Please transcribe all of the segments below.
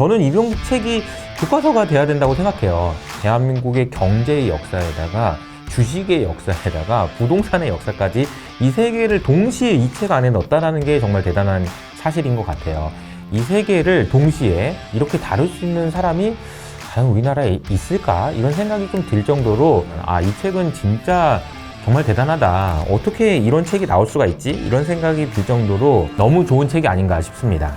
저는 이런 책이 교과서가 돼야 된다고 생각해요. 대한민국의 경제의 역사에다가 주식의 역사에다가 부동산의 역사까지 이 세 개를 동시에 이 책 안에 넣었다는 게 정말 대단한 사실인 것 같아요. 이 세 개를 동시에 이렇게 다룰 수 있는 사람이 과연 우리나라에 있을까? 이런 생각이 좀 들 정도로 이 책은 진짜 정말 대단하다. 어떻게 이런 책이 나올 수가 있지? 이런 생각이 들 정도로 너무 좋은 책이 아닌가 싶습니다.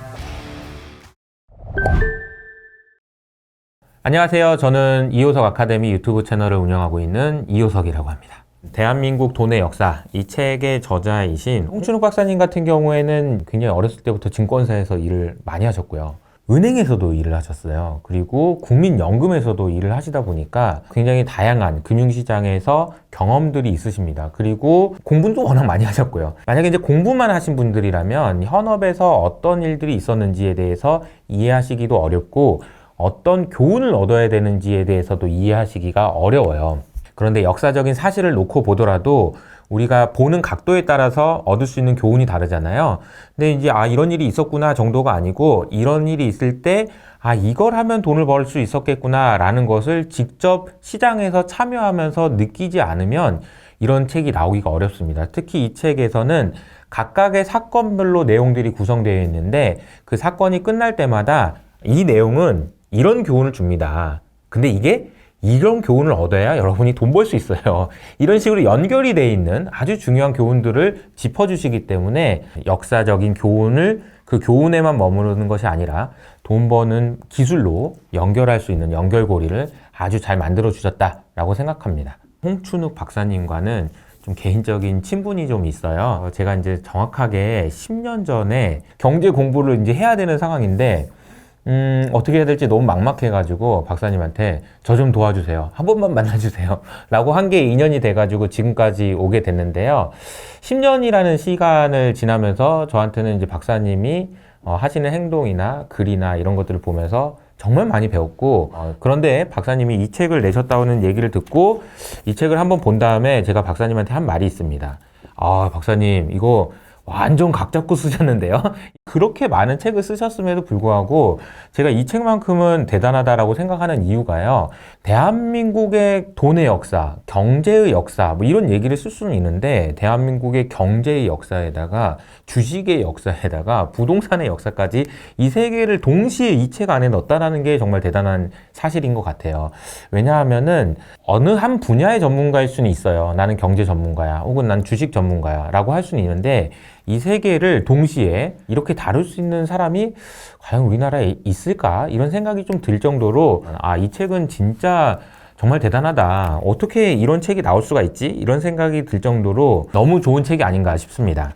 안녕하세요. 저는 이호석 아카데미 유튜브 채널을 운영하고 있는 이호석이라고 합니다. 대한민국 돈의 역사, 이 책의 저자이신 홍춘욱 박사님 같은 경우에는 굉장히 어렸을 때부터 증권사에서 일을 많이 하셨고요. 은행에서도 일을 하셨어요. 그리고 국민연금에서도 일을 하시다 보니까 굉장히 다양한 금융시장에서 경험들이 있으십니다. 그리고 공부도 워낙 많이 하셨고요. 만약에 이제 공부만 하신 분들이라면 현업에서 어떤 일들이 있었는지에 대해서 이해하시기도 어렵고 어떤 교훈을 얻어야 되는지에 대해서도 이해하시기가 어려워요. 그런데 역사적인 사실을 놓고 보더라도 우리가 보는 각도에 따라서 얻을 수 있는 교훈이 다르잖아요. 근데 이제 이런 일이 있었구나 정도가 아니고 이런 일이 있을 때 이걸 하면 돈을 벌 수 있었겠구나 라는 것을 직접 시장에서 참여하면서 느끼지 않으면 이런 책이 나오기가 어렵습니다. 특히 이 책에서는 각각의 사건별로 내용들이 구성되어 있는데 그 사건이 끝날 때마다 이 내용은 이런 교훈을 줍니다. 근데 이게 이런 교훈을 얻어야 여러분이 돈 벌 수 있어요. 이런 식으로 연결이 되어 있는 아주 중요한 교훈들을 짚어주시기 때문에 역사적인 교훈을 그 교훈에만 머무르는 것이 아니라 돈 버는 기술로 연결할 수 있는 연결고리를 아주 잘 만들어 주셨다라고 생각합니다. 홍춘욱 박사님과는 좀 개인적인 친분이 좀 있어요. 제가 이제 정확하게 10년 전에 경제 공부를 이제 해야 되는 상황인데 어떻게 해야 될지 너무 막막해가지고 박사님한테 저 좀 도와주세요. 한 번만 만나주세요. 라고 한 게 인연이 돼가지고 지금까지 오게 됐는데요. 10년이라는 시간을 지나면서 저한테는 이제 박사님이 하시는 행동이나 글이나 이런 것들을 보면서 정말 많이 배웠고 그런데 박사님이 이 책을 내셨다는 얘기를 듣고 이 책을 한번 본 다음에 제가 박사님한테 한 말이 있습니다. 박사님 이거 완전 각 잡고 쓰셨는데요. 그렇게 많은 책을 쓰셨음에도 불구하고 제가 이 책만큼은 대단하다라고 생각하는 이유가요. 대한민국의 돈의 역사, 경제의 역사 뭐 이런 얘기를 쓸 수는 있는데 대한민국의 경제의 역사에다가 주식의 역사에다가 부동산의 역사까지 이 세 개를 동시에 이 책 안에 넣었다는 게 정말 대단한 사실인 것 같아요. 왜냐하면은 어느 한 분야의 전문가일 수는 있어요. 나는 경제 전문가야 혹은 난 주식 전문가야 라고 할 수는 있는데 이 세 개를 동시에 이렇게 다룰 수 있는 사람이 과연 우리나라에 있을까? 이런 생각이 좀 들 정도로 이 책은 진짜 정말 대단하다. 어떻게 이런 책이 나올 수가 있지? 이런 생각이 들 정도로 너무 좋은 책이 아닌가 싶습니다.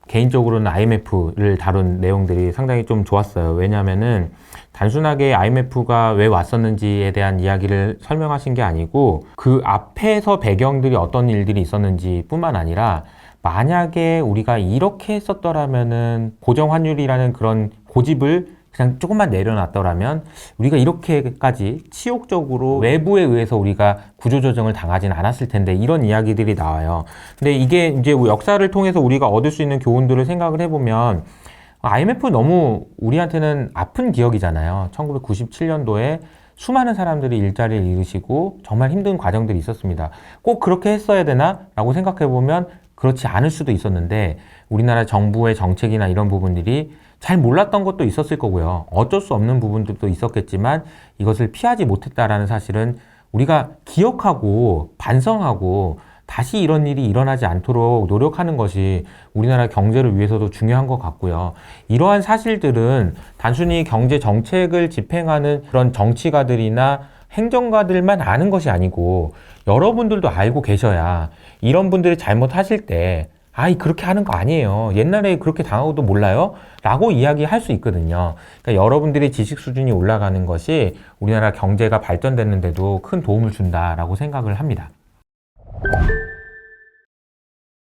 개인적으로는 IMF를 다룬 내용들이 상당히 좀 좋았어요. 왜냐하면은 단순하게 IMF가 왜 왔었는지에 대한 이야기를 설명하신 게 아니고 그 앞에서 배경들이 어떤 일들이 있었는지 뿐만 아니라 만약에 우리가 이렇게 했었더라면은 고정환율이라는 그런 고집을 그냥 조금만 내려놨더라면 우리가 이렇게까지 치욕적으로 외부에 의해서 우리가 구조조정을 당하진 않았을 텐데 이런 이야기들이 나와요. 근데 이게 이제 역사를 통해서 우리가 얻을 수 있는 교훈들을 생각을 해보면 IMF 너무 우리한테는 아픈 기억이잖아요. 1997년도에 수많은 사람들이 일자리를 잃으시고 정말 힘든 과정들이 있었습니다. 꼭 그렇게 했어야 되나? 라고 생각해보면 그렇지 않을 수도 있었는데 우리나라 정부의 정책이나 이런 부분들이 잘 몰랐던 것도 있었을 거고요. 어쩔 수 없는 부분들도 있었겠지만 이것을 피하지 못했다라는 사실은 우리가 기억하고 반성하고 다시 이런 일이 일어나지 않도록 노력하는 것이 우리나라 경제를 위해서도 중요한 것 같고요. 이러한 사실들은 단순히 경제 정책을 집행하는 그런 정치가들이나 행정가들만 아는 것이 아니고 여러분들도 알고 계셔야 이런 분들이 잘못하실 때 그렇게 하는 거 아니에요. 옛날에 그렇게 당하고도 몰라요? 라고 이야기할 수 있거든요. 그러니까 여러분들의 지식 수준이 올라가는 것이 우리나라 경제가 발전됐는데도 큰 도움을 준다라고 생각을 합니다.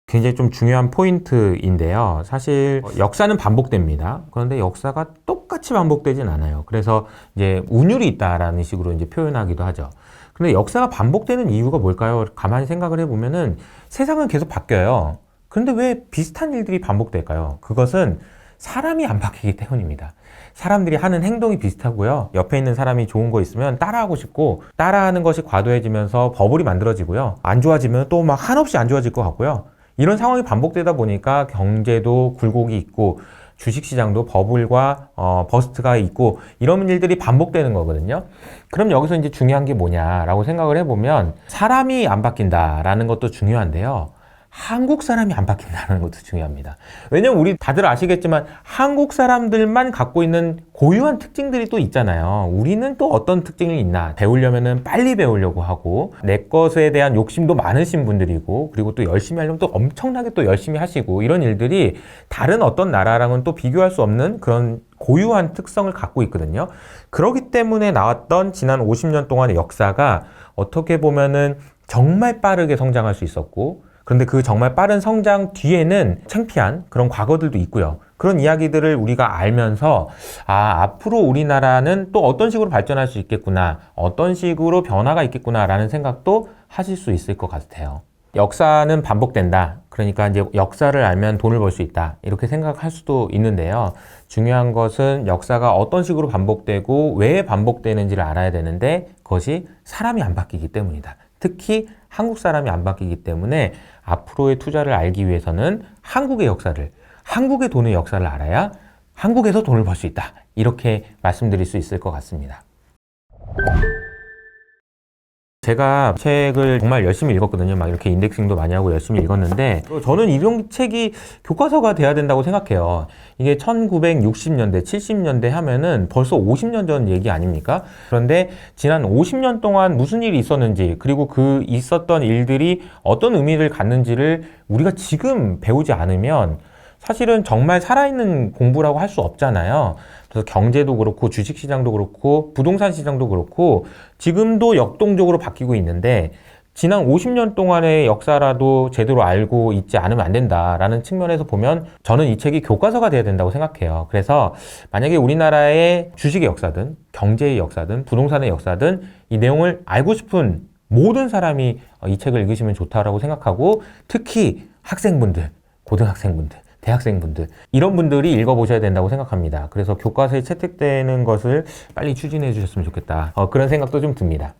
굉장히 좀 중요한 포인트인데요. 사실 역사는 반복됩니다. 그런데 역사가 똑같이 반복되진 않아요. 그래서 이제 운율이 있다라는 식으로 이제 표현하기도 하죠. 근데 역사가 반복되는 이유가 뭘까요? 가만히 생각을 해보면은 세상은 계속 바뀌어요. 그런데 왜 비슷한 일들이 반복될까요? 그것은 사람이 안 바뀌기 때문입니다. 사람들이 하는 행동이 비슷하고요. 옆에 있는 사람이 좋은 거 있으면 따라하고 싶고 따라하는 것이 과도해지면서 버블이 만들어지고요. 안 좋아지면 또 막 한없이 안 좋아질 것 같고요. 이런 상황이 반복되다 보니까 경제도 굴곡이 있고 주식시장도 버블과 버스트가 있고 이런 일들이 반복되는 거거든요. 그럼 여기서 이제 중요한 게 뭐냐라고 생각을 해보면 사람이 안 바뀐다라는 것도 중요한데요. 한국 사람이 안 바뀐다는 것도 중요합니다. 왜냐면 우리 다들 아시겠지만 한국 사람들만 갖고 있는 고유한 특징들이 또 있잖아요. 우리는 또 어떤 특징이 있나? 배우려면은 빨리 배우려고 하고 내 것에 대한 욕심도 많으신 분들이고 그리고 또 열심히 하려면 또 엄청나게 또 열심히 하시고 이런 일들이 다른 어떤 나라랑은 또 비교할 수 없는 그런 고유한 특성을 갖고 있거든요. 그렇기 때문에 나왔던 지난 50년 동안의 역사가 어떻게 보면은 정말 빠르게 성장할 수 있었고 그런데 그 정말 빠른 성장 뒤에는 창피한 그런 과거들도 있고요. 그런 이야기들을 우리가 알면서 앞으로 우리나라는 또 어떤 식으로 발전할 수 있겠구나, 어떤 식으로 변화가 있겠구나 라는 생각도 하실 수 있을 것 같아요. 역사는 반복된다. 그러니까 이제 역사를 알면 돈을 벌 수 있다. 이렇게 생각할 수도 있는데요. 중요한 것은 역사가 어떤 식으로 반복되고 왜 반복되는지를 알아야 되는데 그것이 사람이 안 바뀌기 때문이다. 특히 한국 사람이 안 바뀌기 때문에 앞으로의 투자를 알기 위해서는 한국의 역사를, 한국의 돈의 역사를 알아야 한국에서 돈을 벌 수 있다. 이렇게 말씀드릴 수 있을 것 같습니다. 제가 책을 정말 열심히 읽었거든요. 막 이렇게 인덱싱도 많이 하고 열심히 읽었는데 저는 이런 책이 교과서가 돼야 된다고 생각해요. 이게 1960년대, 70년대 하면은 벌써 50년 전 얘기 아닙니까? 그런데 지난 50년 동안 무슨 일이 있었는지 그리고 그 있었던 일들이 어떤 의미를 갖는지를 우리가 지금 배우지 않으면 사실은 정말 살아있는 공부라고 할 수 없잖아요. 그래서 경제도 그렇고 주식시장도 그렇고 부동산 시장도 그렇고 지금도 역동적으로 바뀌고 있는데 지난 50년 동안의 역사라도 제대로 알고 있지 않으면 안 된다라는 측면에서 보면 저는 이 책이 교과서가 돼야 된다고 생각해요. 그래서 만약에 우리나라의 주식의 역사든 경제의 역사든 부동산의 역사든 이 내용을 알고 싶은 모든 사람이 이 책을 읽으시면 좋다라고 생각하고 특히 학생분들, 고등학생분들 대학생분들 이런 분들이 읽어보셔야 된다고 생각합니다. 그래서 교과서에 채택되는 것을 빨리 추진해 주셨으면 좋겠다. 그런 생각도 좀 듭니다.